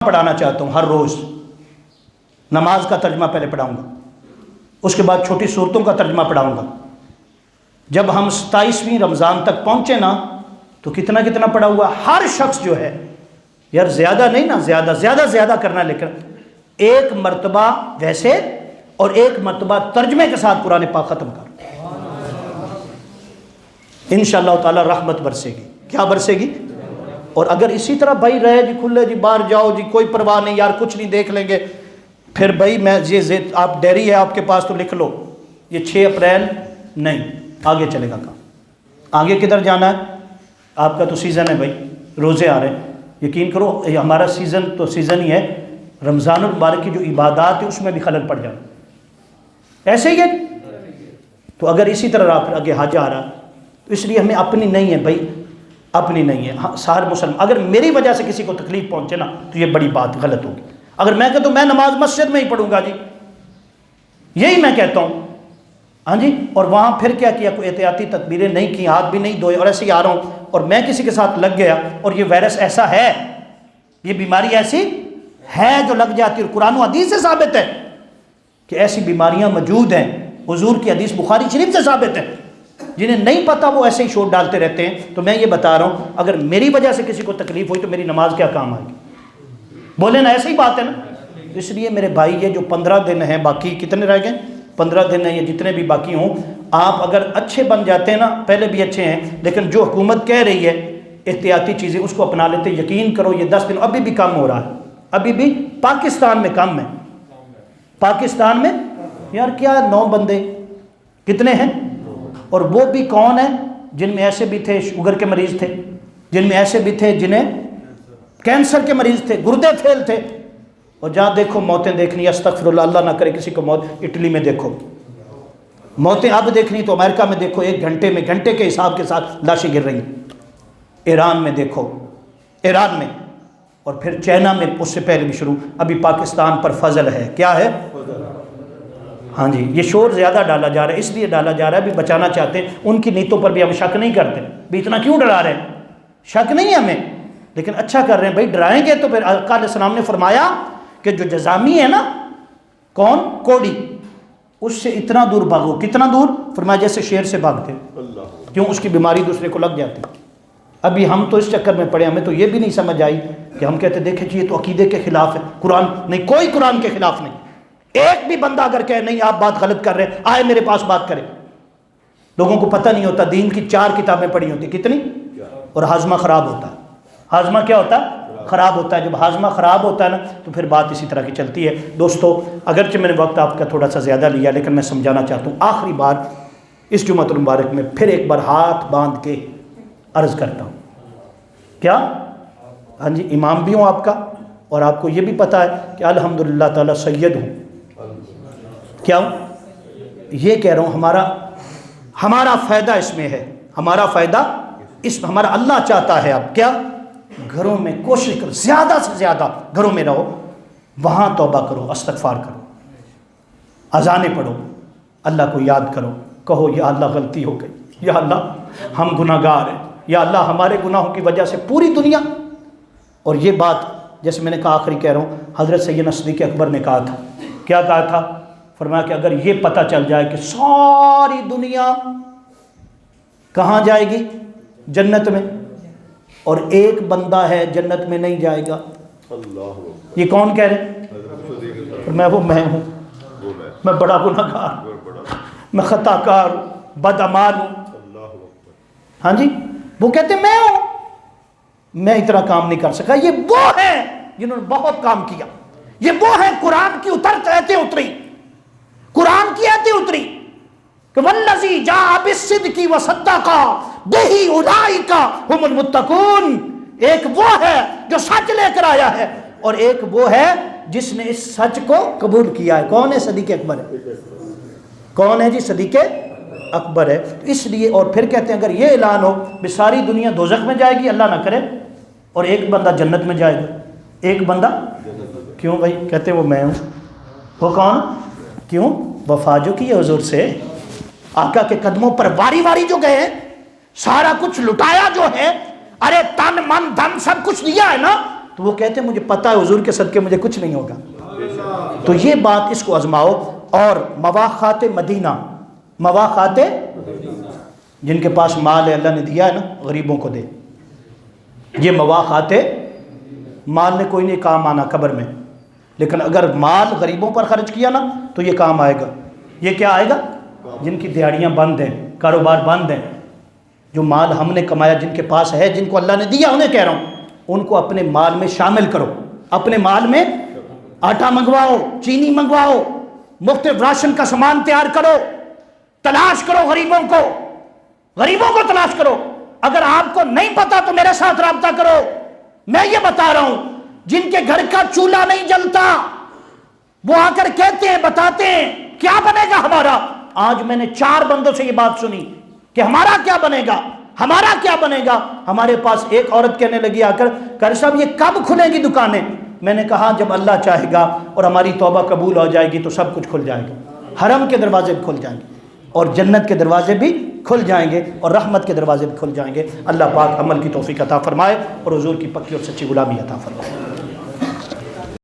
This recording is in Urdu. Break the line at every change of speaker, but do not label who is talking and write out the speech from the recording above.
پڑھانا چاہتا ہوں ہر روز. نماز کا ترجمہ پہلے پڑھاؤں گا, اس کے بعد چھوٹی صورتوں کا ترجمہ پڑھاؤں گا. جب ہم 27ویں رمضان تک پہنچے نا تو کتنا کتنا پڑھا ہوا. ہر شخص جو ہے یار زیادہ نہیں نا, زیادہ کرنا, لیکن ایک مرتبہ ویسے اور ایک مرتبہ ترجمے کے ساتھ قرآن پاک ختم کر. انشاءاللہ تعالی رحمت برسے گی. کیا برسے گی؟ اور اگر اسی طرح بھائی رہے جی کھلے جی باہر جاؤ جی کوئی پرواہ نہیں یار کچھ نہیں دیکھ لیں گے, پھر بھائی میں یہ آپ ڈیری ہے آپ کے پاس تو لکھ لو یہ 6 اپریل نہیں, آگے چلے گا کام. آگے کدھر جانا ہے؟ آپ کا تو سیزن ہے بھائی, روزے آ رہے ہیں. یقین کرو یہ ہمارا سیزن تو سیزن ہی ہے. رمضان المبارک کی جو عبادات ہے اس میں بھی خلل پڑ جائے. ایسے ہی ہے. تو اگر اسی طرح آپ آگے حج آ رہا تو اس لیے ہمیں اپنی نہیں ہے بھائی, اپنی نہیں ہے. ہاں سارے مسلم اگر میری وجہ سے کسی کو تکلیف پہنچے نا تو یہ بڑی بات غلط ہوگی. اگر میں کہتا ہوں میں نماز مسجد میں ہی پڑھوں گا جی, یہی میں کہتا ہوں ہاں جی, اور وہاں پھر کیا کیا, کوئی احتیاطی تدبیریں نہیں کی, ہاتھ بھی نہیں دھوئے اور ایسے ہی آ رہا ہوں, اور میں کسی کے ساتھ لگ گیا اور یہ وائرس ایسا ہے, یہ بیماری ایسی ہے جو لگ جاتی ہے. اور قرآن و حدیث سے ثابت ہے کہ ایسی بیماریاں موجود ہیں. حضور کی حدیث بخاری شریف سے ثابت ہے. جنہیں نہیں پتا وہ ایسے ہی شور ڈالتے رہتے ہیں. تو میں یہ بتا رہا ہوں اگر میری وجہ سے کسی کو تکلیف ہوئی تو میری نماز کیا کام آئے گی؟ بولے نا, ایسی ہی بات ہے نا. اس لیے میرے بھائی یہ جو 15 دن ہیں, باقی کتنے رہ گئے؟ 15 دن ہیں, یہ جتنے بھی باقی ہوں, آپ اگر اچھے بن جاتے ہیں نا, پہلے بھی اچھے ہیں, لیکن جو حکومت کہہ رہی ہے احتیاطی چیزیں اس کو اپنا لیتے. یقین کرو یہ 10 دن ابھی بھی کم ہو رہا ہے, ابھی بھی پاکستان میں کم ہے. پاکستان میں یار کیا 9 بندے کتنے ہیں, اور وہ بھی کون ہیں جن میں ایسے بھی تھے شوگر کے مریض تھے, جن میں ایسے بھی تھے جنہیں کینسر کے مریض تھے, گردے فیل تھے. اور جہاں دیکھو موتیں دیکھنی, استغفر اللہ, اللہ نہ کرے کسی کو موت. اٹلی میں دیکھو موتیں, اب دیکھنی تو امریکہ میں دیکھو, 1 گھنٹے میں گھنٹے کے حساب کے ساتھ لاشیں گر رہی ہیں. ایران میں دیکھو, ایران میں, اور پھر چائنا میں اس سے پہلے بھی شروع. ابھی پاکستان پر فضل ہے. کیا ہے؟ ہاں جی. یہ شور زیادہ ڈالا جا رہا ہے, اس لیے ڈالا جا رہا ہے بھی بچانا چاہتے ہیں. ان کی نیتوں پر بھی ہم شک نہیں کرتے بھی اتنا کیوں ڈرا رہے ہیں, شک نہیں ہے ہمیں, لیکن اچھا کر رہے ہیں. بھائی ڈرائیں گے تو پھر آقا علیہ السلام نے فرمایا کہ جو جزامی ہے نا, کون؟ کوڑی, اس سے اتنا دور بھاگو. کتنا دور؟ فرمایا جیسے شیر سے بھاگتے. کیوں؟ اس کی بیماری دوسرے کو لگ جاتی. ابھی ہم تو اس چکر میں پڑے, ہمیں تو یہ بھی نہیں سمجھ آئی کہ ہم کہتے دیکھیں جی یہ تو عقیدے کے خلاف ہے. قرآن نہیں, کوئی قرآن کے خلاف نہیں. ایک بھی بندہ اگر کہے نہیں آپ بات غلط کر رہے ہیں, آئے میرے پاس بات کرے. لوگوں کو پتہ نہیں ہوتا, دین کی 4 کتابیں پڑھی ہوتی. کتنی؟ اور ہاضمہ خراب ہوتا ہے. ہاضمہ کیا ہوتا ہے؟ خراب ہوتا ہے. جب ہاضمہ خراب ہوتا ہے نا تو پھر بات اسی طرح کی چلتی ہے. دوستو اگرچہ میں نے وقت آپ کا تھوڑا سا زیادہ لیا, لیکن میں سمجھانا چاہتا ہوں آخری بار اس جمعۃ المبارک میں پھر ایک بار ہاتھ باندھ کے عرض کرتا ہوں. کیا؟ ہاں جی, امام بھی ہوں آپ کا, اور آپ کو یہ بھی پتہ ہے کہ الحمدللہ تعالی سید ہوں. کیا ہوں؟ یہ کہہ رہا ہوں ہمارا فائدہ اس میں ہے, ہمارا فائدہ اس میں, ہمارا اللہ چاہتا ہے. اب کیا گھروں میں کوشش کرو, زیادہ سے زیادہ گھروں میں رہو, وہاں توبہ کرو, استغفار کرو, اذانیں پڑھو, اللہ کو یاد کرو, کہو یا اللہ غلطی ہو گئی, یا اللہ ہم گناہ گار ہیں, یا اللہ ہمارے گناہوں کی وجہ سے پوری دنیا. اور یہ بات جیسے میں نے کہا آخری کہہ رہا ہوں, حضرت سیدنا صدیق اکبر نے کہا تھا. کیا کہا تھا؟ فرمایا کہ اگر یہ پتہ چل جائے کہ ساری دنیا کہاں جائے گی؟ جنت میں, اور ایک بندہ ہے جنت میں نہیں جائے گا. یہ کون کہہ رہے؟ فرمایا وہ میں ہوں. میں بڑا گناہ گار, میں خطا کار ہوں, بدعمال ہوں. ہاں جی, وہ کہتے میں ہوں, میں اتنا کام نہیں کر سکا. یہ وہ ہیں جنہوں نے بہت کام کیا. یہ وہ ہیں قرآن کی آیتیں اتری, قرآن کی آیتیں اتری کہ والذی جاء بالصدق وصدق بہ اولئک ھم المتقون. ایک وہ ہے جو سچ لے کر آیا ہے, اور ایک وہ ہے جس نے اس سچ کو قبول کیا ہے. کون ہے؟ صدیق اکبر ہے. کون ہے جی؟ صدیق اکبر ہے. اس لیے, اور پھر کہتے ہیں اگر یہ اعلان ہو کہ ساری دنیا دوزخ میں جائے گی, اللہ نہ کرے, اور ایک بندہ جنت میں جائے گا, ایک بندہ. کیوں بھائی؟ کہتے وہ میں ہوں. وہ کون؟ کیوں؟ وفا جو کی ہے حضور سے, آقا کے قدموں پر واری واری جو گئے سارا کچھ لٹایا جو ہے, ارے تن من دھن سب کچھ دیا ہے نا, تو وہ کہتے ہیں مجھے پتہ ہے حضور کے صدقے مجھے کچھ نہیں ہوگا. تو یہ بات اس کو آزماؤ. اور مواخات مدینہ، مواخات جن کے پاس مال ہے اللہ نے دیا ہے نا غریبوں کو دے. یہ مواخات مال نے کوئی نہیں کام آنا قبر میں، لیکن اگر مال غریبوں پر خرچ کیا نا تو یہ کام آئے گا. یہ کیا آئے گا؟ جن کی دیہڑیاں بند ہیں، کاروبار بند ہیں، جو مال ہم نے کمایا جن کے پاس ہے، جن کو اللہ نے دیا، انہیں کہہ رہا ہوں ان کو اپنے مال میں شامل کرو. اپنے مال میں آٹا منگواؤ، چینی منگواؤ، مختلف راشن کا سامان تیار کرو، تلاش کرو غریبوں کو، غریبوں کو تلاش کرو. اگر آپ کو نہیں پتا تو میرے ساتھ رابطہ کرو. میں یہ بتا رہا ہوں جن کے گھر کا چولہا نہیں جلتا وہ آ کر کہتے ہیں، بتاتے ہیں کیا بنے گا ہمارا. آج میں نے 4 بندوں سے یہ بات سنی کہ ہمارا کیا بنے گا، ہمارا کیا بنے گا. ہمارے پاس ایک عورت کہنے لگی آ کر، قاری صاحب یہ کب کھلیں گی دکانیں؟ میں نے کہا جب اللہ چاہے گا اور ہماری توبہ قبول ہو جائے گی تو سب کچھ کھل جائے گا. حرم کے دروازے بھی کھل جائیں گے اور جنت کے دروازے بھی کھل جائیں گے اور رحمت کے دروازے بھی کھل جائیں گے. اللہ پاک عمل کی توفیق عطا فرمائے اور حضور کی پکی اور سچی غلامی عطا فرمائے.